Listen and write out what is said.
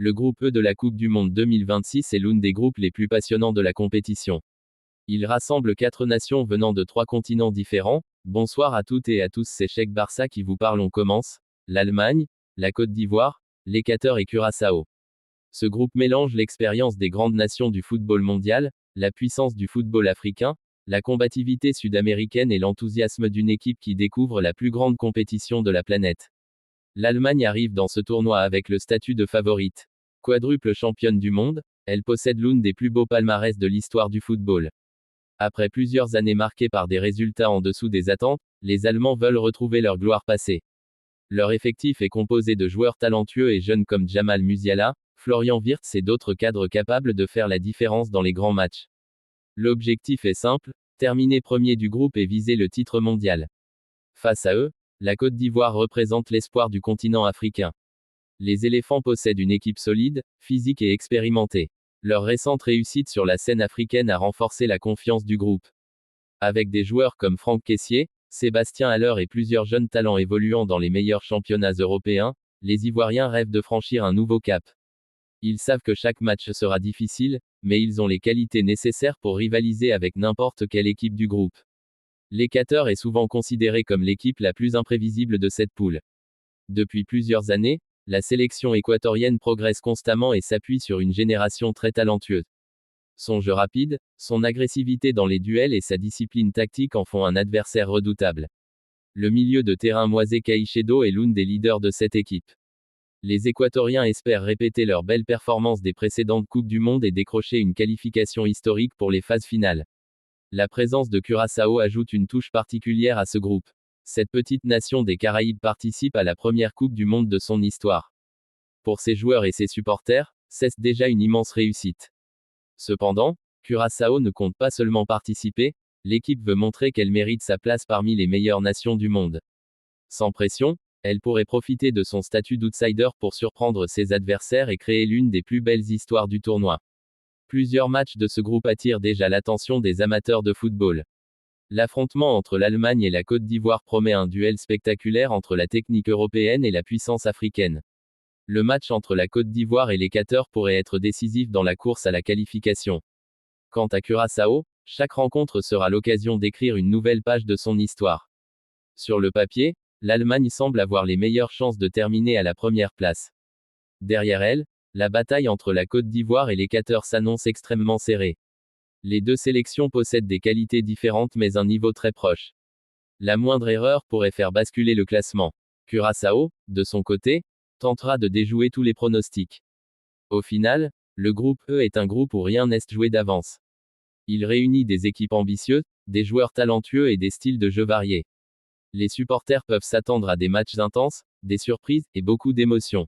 Le groupe E de la Coupe du Monde 2026 est l'un des groupes les plus passionnants de la compétition. Il rassemble 4 nations venant de 3 continents différents. Bonsoir à toutes et à tous, c'est Cheikh Barça qui vous parle. On commence. L'Allemagne, la Côte d'Ivoire, l'Équateur et Curaçao. Ce groupe mélange l'expérience des grandes nations du football mondial, la puissance du football africain, la combativité sud-américaine et l'enthousiasme d'une équipe qui découvre la plus grande compétition de la planète. L'Allemagne arrive dans ce tournoi avec le statut de favorite. Quadruple championne du monde, elle possède l'un des plus beaux palmarès de l'histoire du football. Après plusieurs années marquées par des résultats en dessous des attentes, les Allemands veulent retrouver leur gloire passée. Leur effectif est composé de joueurs talentueux et jeunes comme Jamal Musiala, Florian Wirtz et d'autres cadres capables de faire la différence dans les grands matchs. L'objectif est simple, terminer premier du groupe et viser le titre mondial. Face à eux, la Côte d'Ivoire représente l'espoir du continent africain. Les éléphants possèdent une équipe solide, physique et expérimentée. Leur récente réussite sur la scène africaine a renforcé la confiance du groupe. Avec des joueurs comme Franck Kessié, Sébastien Haller et plusieurs jeunes talents évoluant dans les meilleurs championnats européens, les Ivoiriens rêvent de franchir un nouveau cap. Ils savent que chaque match sera difficile, mais ils ont les qualités nécessaires pour rivaliser avec n'importe quelle équipe du groupe. L'Équateur est souvent considéré comme l'équipe la plus imprévisible de cette poule. Depuis plusieurs années, la sélection équatorienne progresse constamment et s'appuie sur une génération très talentueuse. Son jeu rapide, son agressivité dans les duels et sa discipline tactique en font un adversaire redoutable. Le milieu de terrain Moisé Caicedo est l'un des leaders de cette équipe. Les Équatoriens espèrent répéter leur belle performance des précédentes Coupes du Monde et décrocher une qualification historique pour les phases finales. La présence de Curaçao ajoute une touche particulière à ce groupe. Cette petite nation des Caraïbes participe à la première Coupe du Monde de son histoire. Pour ses joueurs et ses supporters, c'est déjà une immense réussite. Cependant, Curaçao ne compte pas seulement participer, l'équipe veut montrer qu'elle mérite sa place parmi les meilleures nations du monde. Sans pression, elle pourrait profiter de son statut d'outsider pour surprendre ses adversaires et créer l'une des plus belles histoires du tournoi. Plusieurs matchs de ce groupe attirent déjà l'attention des amateurs de football. L'affrontement entre l'Allemagne et la Côte d'Ivoire promet un duel spectaculaire entre la technique européenne et la puissance africaine. Le match entre la Côte d'Ivoire et l'Équateur pourrait être décisif dans la course à la qualification. Quant à Curaçao, chaque rencontre sera l'occasion d'écrire une nouvelle page de son histoire. Sur le papier, l'Allemagne semble avoir les meilleures chances de terminer à la première place. Derrière elle, la bataille entre la Côte d'Ivoire et l'Équateur s'annonce extrêmement serrée. Les deux sélections possèdent des qualités différentes mais un niveau très proche. La moindre erreur pourrait faire basculer le classement. Curaçao, de son côté, tentera de déjouer tous les pronostics. Au final, le groupe E est un groupe où rien n'est joué d'avance. Il réunit des équipes ambitieuses, des joueurs talentueux et des styles de jeu variés. Les supporters peuvent s'attendre à des matchs intenses, des surprises, et beaucoup d'émotions.